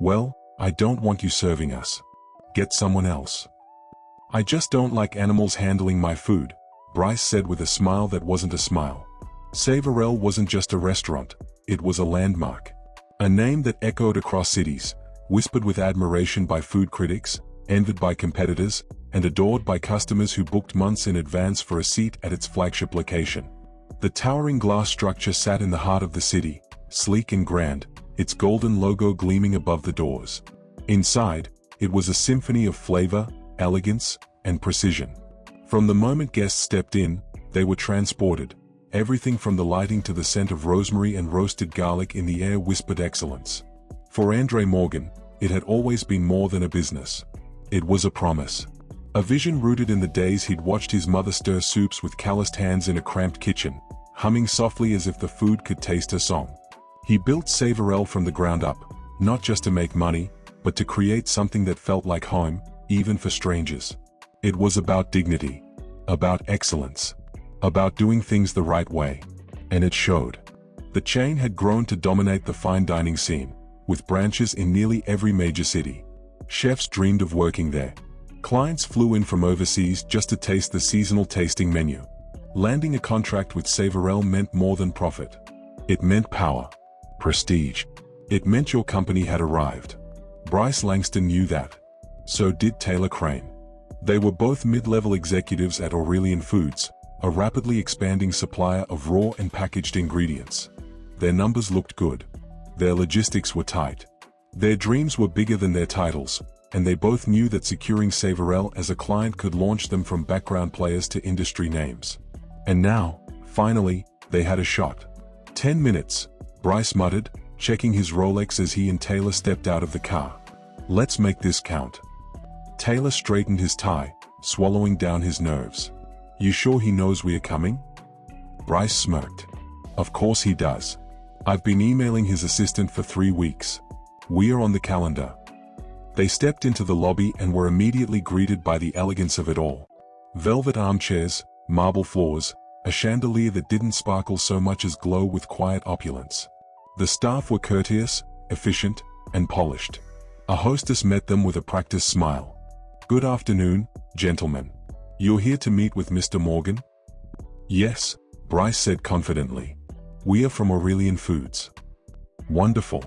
Well, I don't want you serving us. Get someone else. I just don't like animals handling my food, Bryce said with a smile that wasn't a smile. Savorel wasn't just a restaurant, it was a landmark. A name that echoed across cities, whispered with admiration by food critics, envied by competitors, and adored by customers who booked months in advance for a seat at its flagship location. The towering glass structure sat in the heart of the city, sleek and grand, its golden logo gleaming above the doors. Inside, it was a symphony of flavor, elegance, and precision. From the moment guests stepped in, they were transported. Everything from the lighting to the scent of rosemary and roasted garlic in the air whispered excellence. For Andre Morgan, it had always been more than a business. It was a promise. A vision rooted in the days he'd watched his mother stir soups with calloused hands in a cramped kitchen, humming softly as if the food could taste her song. He built Savorel from the ground up, not just to make money, but to create something that felt like home, even for strangers. It was about dignity, about excellence, about doing things the right way. And it showed. The chain had grown to dominate the fine dining scene, with branches in nearly every major city. Chefs dreamed of working there. Clients flew in from overseas just to taste the seasonal tasting menu. Landing a contract with Savorel meant more than profit. It meant power, prestige. It meant your company had arrived. Bryce Langston knew that. So did Taylor Crane. They were both mid-level executives at Aurelian Foods, a rapidly expanding supplier of raw and packaged ingredients. Their numbers looked good. Their logistics were tight. Their dreams were bigger than their titles, and they both knew that securing Savorel as a client could launch them from background players to industry names. And now, finally, they had a shot. 10 minutes, Bryce muttered, checking his Rolex as he and Taylor stepped out of the car. Let's make this count. Taylor straightened his tie, swallowing down his nerves. You sure he knows we are coming? Bryce smirked. Of course he does. I've been emailing his assistant for 3 weeks. We are on the calendar. They stepped into the lobby and were immediately greeted by the elegance of it all. Velvet armchairs, marble floors, a chandelier that didn't sparkle so much as glow with quiet opulence. The staff were courteous, efficient, and polished. A hostess met them with a practiced smile. Good afternoon, gentlemen. You're here to meet with Mr. Morgan? Yes, Bryce said confidently. We are from Aurelian Foods. Wonderful.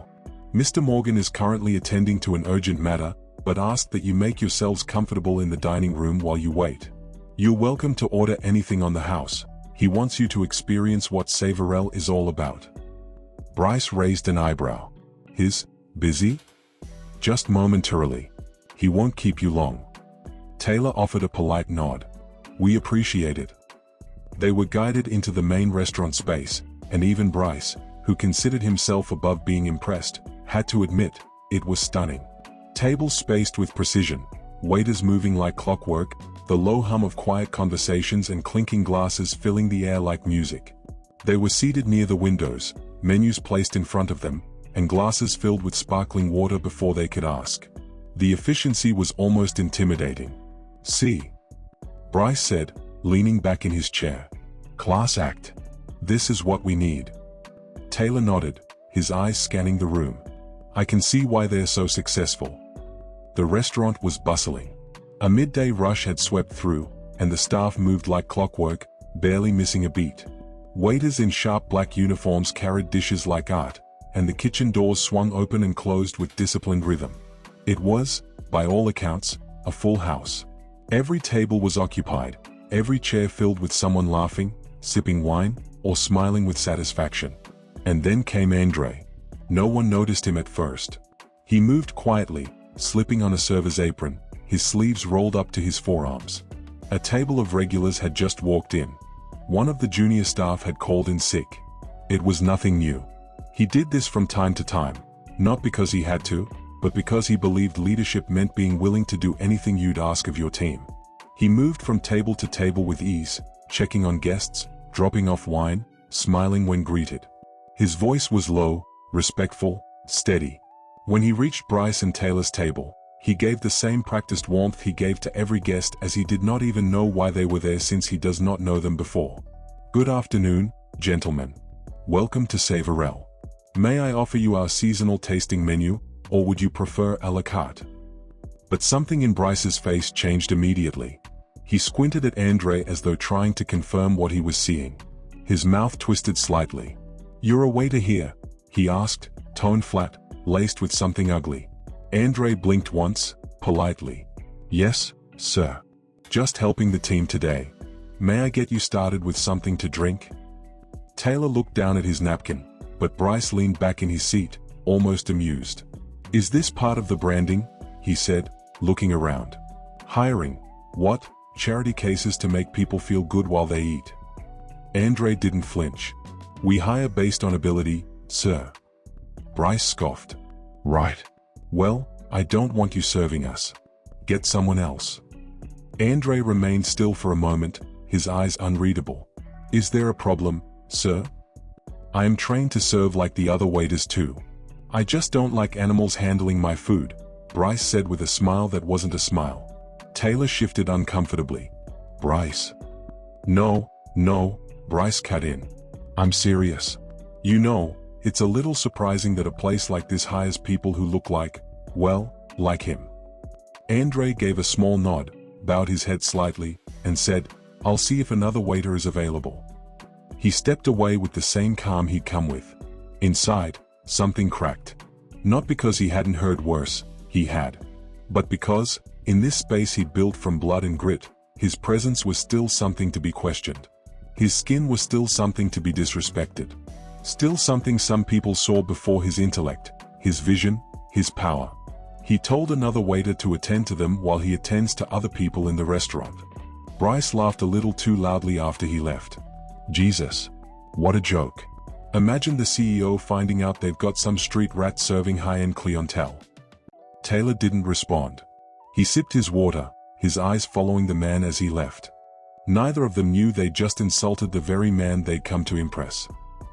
Mr. Morgan is currently attending to an urgent matter, but asked that you make yourselves comfortable in the dining room while you wait. You're welcome to order anything on the house. He wants you to experience what Savorel is all about. Bryce raised an eyebrow. Busy? Just momentarily. He won't keep you long. Taylor offered a polite nod. We appreciate it. They were guided into the main restaurant space, and even Bryce, who considered himself above being impressed, had to admit, it was stunning. Tables spaced with precision, waiters moving like clockwork, the low hum of quiet conversations and clinking glasses filling the air like music. They were seated near the windows, menus placed in front of them, and glasses filled with sparkling water before they could ask. The efficiency was almost intimidating. See? Bryce said, leaning back in his chair. Class act. This is what we need. Taylor nodded, his eyes scanning the room. I can see why they're so successful. The restaurant was bustling. A midday rush had swept through, and the staff moved like clockwork, barely missing a beat. Waiters in sharp black uniforms carried dishes like art, and the kitchen doors swung open and closed with disciplined rhythm. It was, by all accounts, a full house. Every table was occupied, every chair filled with someone laughing, sipping wine, or smiling with satisfaction. And then came Andre. No one noticed him at first. He moved quietly, slipping on a server's apron, his sleeves rolled up to his forearms. A table of regulars had just walked in. One of the junior staff had called in sick. It was nothing new. He did this from time to time, not because he had to, but because he believed leadership meant being willing to do anything you'd ask of your team. He moved from table to table with ease, checking on guests, dropping off wine, smiling when greeted. His voice was low, respectful, steady. When he reached Bryce and Taylor's table, he gave the same practiced warmth he gave to every guest, as he did not even know why they were there since he does not know them before. Good afternoon, gentlemen. Welcome to Savorel. May I offer you our seasonal tasting menu, or would you prefer a la carte? But something in Bryce's face changed immediately. He squinted at Andre as though trying to confirm what he was seeing. His mouth twisted slightly. "You're a waiter here?" he asked, tone flat, laced with something ugly. Andre blinked once, politely. "Yes, sir. Just helping the team today. May I get you started with something to drink?" Taylor looked down at his napkin, but Bryce leaned back in his seat, almost amused. "Is this part of the branding?" he said, looking around. "Hiring, what, charity cases to make people feel good while they eat?" Andre didn't flinch. "We hire based on ability, sir." Bryce scoffed. "Right. Well, I don't want you serving us. Get someone else." Andre remained still for a moment, his eyes unreadable. "Is there a problem, sir? I am trained to serve like the other waiters too. I just don't like animals handling my food," Bryce said with a smile that wasn't a smile. Taylor shifted uncomfortably. "Bryce." No, Bryce cut in. "I'm serious. You know, it's a little surprising that a place like this hires people who look like, well, like him." Andre gave a small nod, bowed his head slightly, and said, "I'll see if another waiter is available." He stepped away with the same calm he'd come with. Inside, something cracked. Not because he hadn't heard worse, he had. But because, in this space he'd built from blood and grit, his presence was still something to be questioned. His skin was still something to be disrespected. Still something some people saw before his intellect, his vision, his power. He told another waiter to attend to them while he attends to other people in the restaurant. Bryce laughed a little too loudly after he left. Jesus. What a joke. Imagine the CEO finding out they've got some street rat serving high-end clientele. Taylor didn't respond. He sipped his water, his eyes following the man as he left. Neither of them knew they'd just insulted the very man they'd come to impress.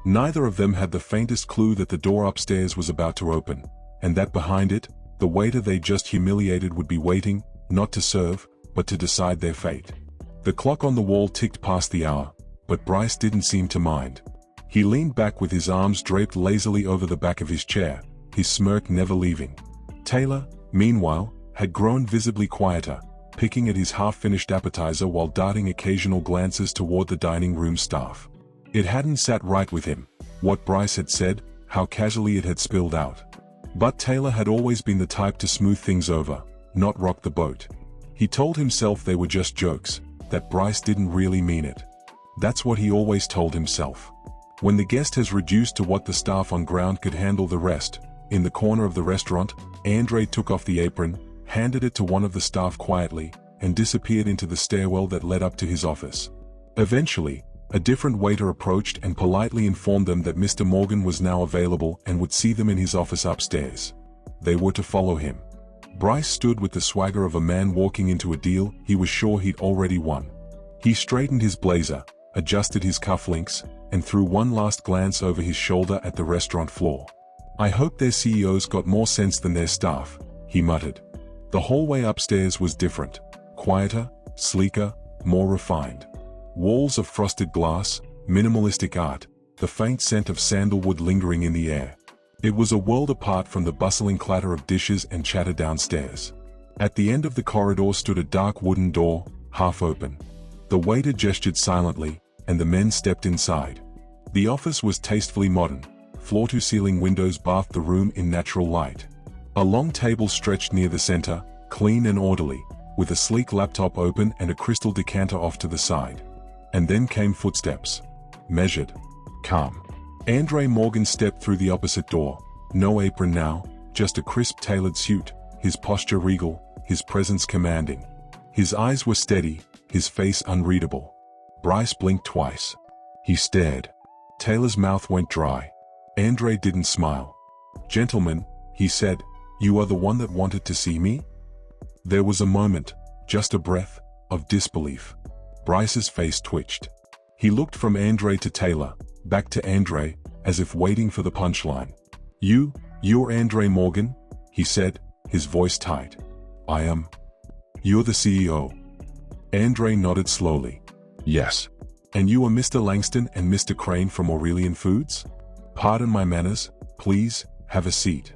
Neither of them had the faintest clue that the door upstairs was about to open, and that behind it, the waiter they just humiliated would be waiting, not to serve, but to decide their fate. The clock on the wall ticked past the hour, but Bryce didn't seem to mind. He leaned back with his arms draped lazily over the back of his chair, his smirk never leaving. Taylor, meanwhile, had grown visibly quieter, picking at his half-finished appetizer while darting occasional glances toward the dining room staff. It hadn't sat right with him, what Bryce had said, how casually it had spilled out. But Taylor had always been the type to smooth things over, not rock the boat. He told himself they were just jokes, that Bryce didn't really mean it. That's what he always told himself. When the guest has reduced to what the staff on ground could handle, the rest, in the corner of the restaurant, Andre took off the apron, handed it to one of the staff quietly, and disappeared into the stairwell that led up to his office. Eventually, a different waiter approached and politely informed them that Mr. Morgan was now available and would see them in his office upstairs. They were to follow him. Bryce stood with the swagger of a man walking into a deal he was sure he'd already won. He straightened his blazer, adjusted his cufflinks, and threw one last glance over his shoulder at the restaurant floor. "I hope their CEO's got more sense than their staff," he muttered. The hallway upstairs was different, quieter, sleeker, more refined. Walls of frosted glass, minimalistic art, the faint scent of sandalwood lingering in the air. It was a world apart from the bustling clatter of dishes and chatter downstairs. At the end of the corridor stood a dark wooden door, half open. The waiter gestured silently, and the men stepped inside. The office was tastefully modern. Floor-to-ceiling windows bathed the room in natural light. A long table stretched near the center, clean and orderly, with a sleek laptop open and a crystal decanter off to the side. And then came footsteps. Measured. Calm. Andre Morgan stepped through the opposite door. No apron now, just a crisp tailored suit, his posture regal, his presence commanding. His eyes were steady, his face unreadable. Bryce blinked twice. He stared. Taylor's mouth went dry. Andre didn't smile. "Gentlemen," he said, "you are the one that wanted to see me?" There was a moment, just a breath, of disbelief. Bryce's face twitched. He looked from Andre to Taylor, back to Andre, as if waiting for the punchline. You're Andre Morgan?" he said, his voice tight. "I am." "You're the CEO?" Andre nodded slowly. "Yes." "And you are Mr. Langston and Mr. Crane from Aurelian Foods? Pardon my manners, please, have a seat."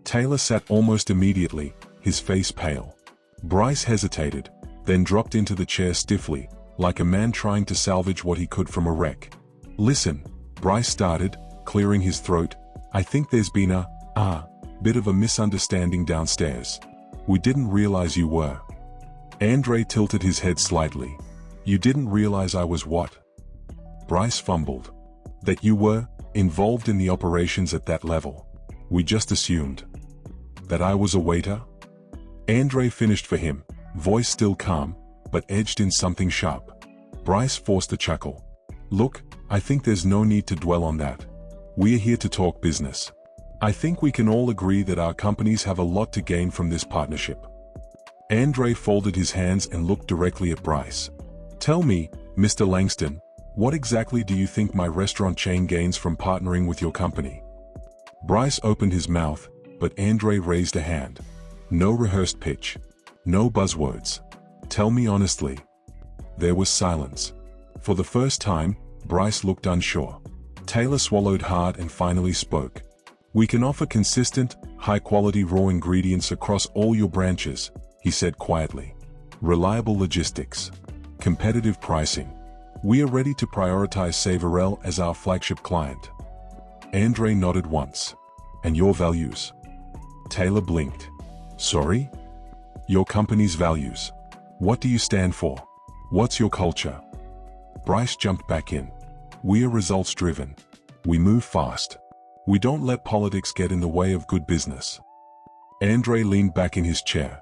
Taylor sat almost immediately, his face pale. Bryce hesitated, then dropped into the chair stiffly, like a man trying to salvage what he could from a wreck. "Listen," Bryce started, clearing his throat, "I think there's been a bit of a misunderstanding downstairs. We didn't realize you were." Andre tilted his head slightly. "You didn't realize I was what?" Bryce fumbled. "That you were involved in the operations at that level. We just assumed that I was a waiter." Andre finished for him, voice still calm, but edged in something sharp. Bryce forced a chuckle. "Look, I think there's no need to dwell on that. We're here to talk business. I think we can all agree that our companies have a lot to gain from this partnership." Andre folded his hands and looked directly at Bryce. "Tell me, Mr. Langston, what exactly do you think my restaurant chain gains from partnering with your company?" Bryce opened his mouth, but Andre raised a hand. "No rehearsed pitch. No buzzwords. Tell me honestly." There was silence. For the first time, Bryce looked unsure. Taylor swallowed hard and finally spoke. "We can offer consistent, high-quality raw ingredients across all your branches," he said quietly. "Reliable logistics. Competitive pricing. We are ready to prioritize Savorel as our flagship client." Andre nodded once. "And your values?" Taylor blinked. "Sorry? Your company's values. What do you stand for? What's your culture?" Bryce jumped back in. "We are results-driven. We move fast. We don't let politics get in the way of good business." Andre leaned back in his chair.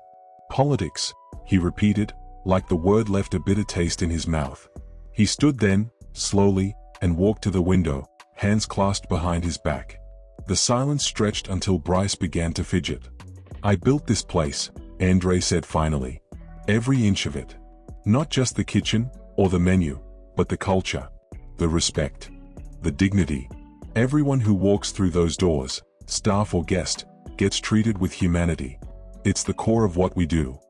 "Politics," he repeated, like the word left a bitter taste in his mouth. He stood then, slowly, and walked to the window, hands clasped behind his back. The silence stretched until Bryce began to fidget. "I built this place," Andre said finally. "Every inch of it. Not just the kitchen, or the menu, but the culture, the respect, the dignity. Everyone who walks through those doors, staff or guest, gets treated with humanity. It's the core of what we do."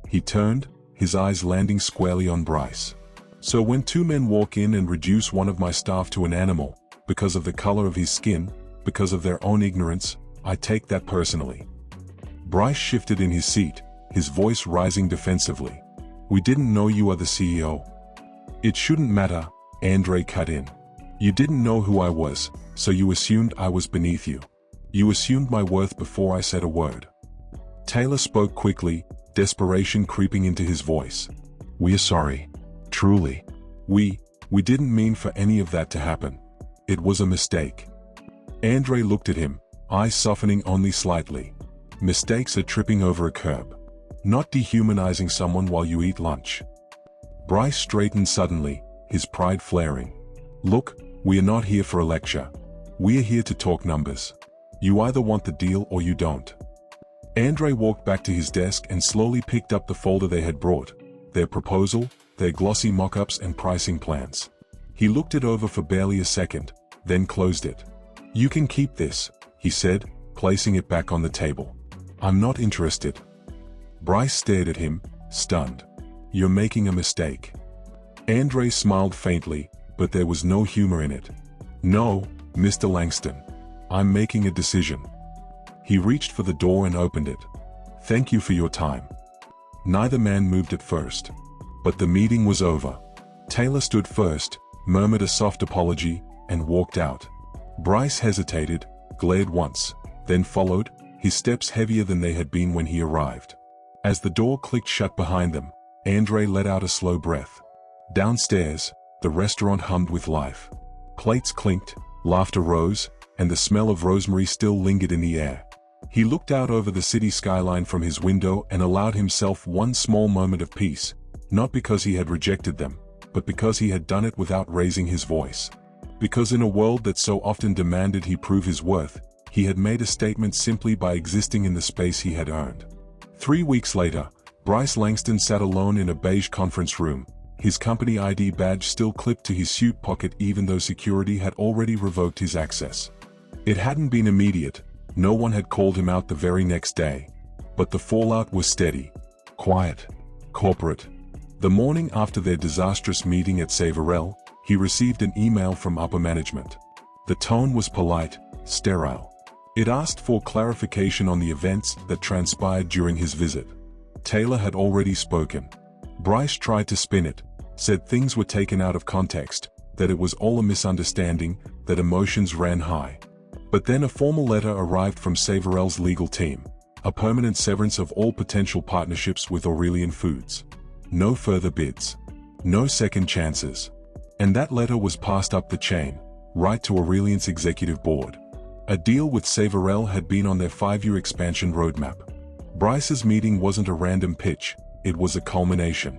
He turned, his eyes landing squarely on Bryce. "So when two men walk in and reduce one of my staff to an animal, because of the color of his skin, because of their own ignorance, I take that personally." Bryce shifted in his seat, his voice rising defensively. "We didn't know you are the CEO." "It shouldn't matter," Andre cut in. "You didn't know who I was, so you assumed I was beneath you. You assumed my worth before I said a word." Taylor spoke quickly, desperation creeping into his voice. "We are sorry. Truly. We didn't mean for any of that to happen. It was a mistake." Andre looked at him, eyes softening only slightly. "Mistakes are tripping over a curb. Not dehumanizing someone while you eat lunch." Bryce straightened suddenly, his pride flaring. "Look, we are not here for a lecture. We are here to talk numbers. You either want the deal or you don't." Andre walked back to his desk and slowly picked up the folder they had brought, their proposal, their glossy mock-ups and pricing plans. He looked it over for barely a second, then closed it. "You can keep this," he said, placing it back on the table. "I'm not interested." Bryce stared at him, stunned. "You're making a mistake." Andre smiled faintly, but there was no humor in it. "No, Mr. Langston. I'm making a decision." He reached for the door and opened it. "Thank you for your time." Neither man moved at first. But the meeting was over. Taylor stood first, murmured a soft apology, and walked out. Bryce hesitated, glared once, then followed, his steps heavier than they had been when he arrived. As the door clicked shut behind them, Andre let out a slow breath. Downstairs, the restaurant hummed with life. Plates clinked, laughter rose, and the smell of rosemary still lingered in the air. He looked out over the city skyline from his window and allowed himself one small moment of peace, not because he had rejected them, but because he had done it without raising his voice. Because in a world that so often demanded he prove his worth, he had made a statement simply by existing in the space he had earned. 3 weeks later, Bryce Langston sat alone in a beige conference room, his company ID badge still clipped to his suit pocket even though security had already revoked his access. It hadn't been immediate, no one had called him out the very next day. But the fallout was steady, quiet, corporate. The morning after their disastrous meeting at Savorel, he received an email from upper management. The tone was polite, sterile. It asked for clarification on the events that transpired during his visit. Taylor had already spoken. Bryce tried to spin it, said things were taken out of context, that it was all a misunderstanding, that emotions ran high. But then a formal letter arrived from Savorel's legal team, a permanent severance of all potential partnerships with Aurelian Foods. No further bids. No second chances. And that letter was passed up the chain, right to Aurelian's executive board. A deal with Savorel had been on their 5-year expansion roadmap. Bryce's meeting wasn't a random pitch, it was a culmination.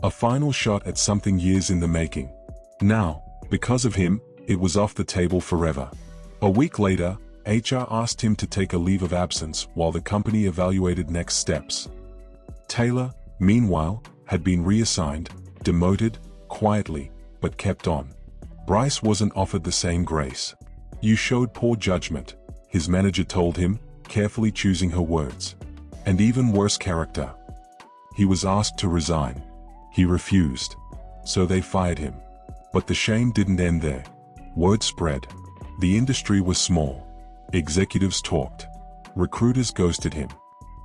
A final shot at something years in the making. Now, because of him, it was off the table forever. A week later, HR asked him to take a leave of absence while the company evaluated next steps. Taylor, meanwhile, had been reassigned, demoted, quietly, but kept on. Bryce wasn't offered the same grace. "You showed poor judgment," his manager told him, carefully choosing her words. "And even worse character." He was asked to resign. He refused. So they fired him. But the shame didn't end there. Word spread. The industry was small. Executives talked. Recruiters ghosted him.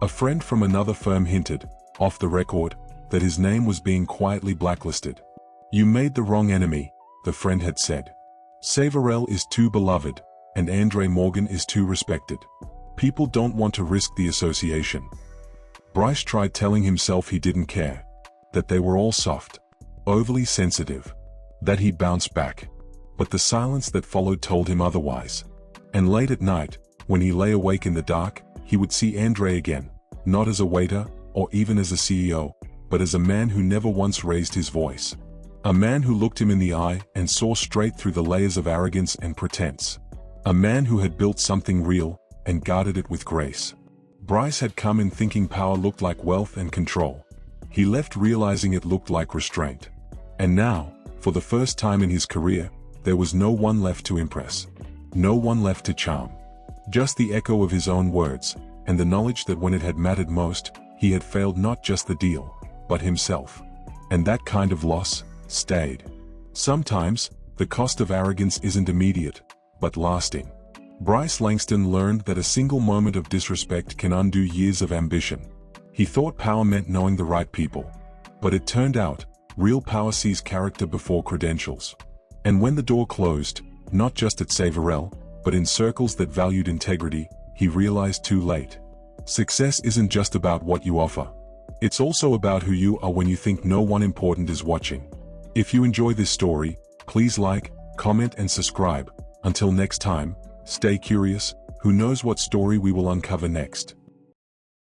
A friend from another firm hinted, off the record, that his name was being quietly blacklisted. "You made the wrong enemy," the friend had said. "Savorel is too beloved, and Andre Morgan is too respected. People don't want to risk the association." Bryce tried telling himself he didn't care. That they were all soft. Overly sensitive. That he'd bounce back. But the silence that followed told him otherwise. And late at night, when he lay awake in the dark, he would see Andre again, not as a waiter, or even as a CEO, but as a man who never once raised his voice. A man who looked him in the eye and saw straight through the layers of arrogance and pretense. A man who had built something real, and guarded it with grace. Bryce had come in thinking power looked like wealth and control. He left realizing it looked like restraint. And now, for the first time in his career, there was no one left to impress. No one left to charm. Just the echo of his own words, and the knowledge that when it had mattered most, he had failed not just the deal, but himself. And that kind of loss stayed. Sometimes, the cost of arrogance isn't immediate, but lasting. Bryce Langston learned that a single moment of disrespect can undo years of ambition. He thought power meant knowing the right people. But it turned out, real power sees character before credentials. And when the door closed, not just at Savorel, but in circles that valued integrity, he realized too late. Success isn't just about what you offer. It's also about who you are when you think no one important is watching. If you enjoy this story, please like, comment and subscribe. Until next time, stay curious, who knows what story we will uncover next.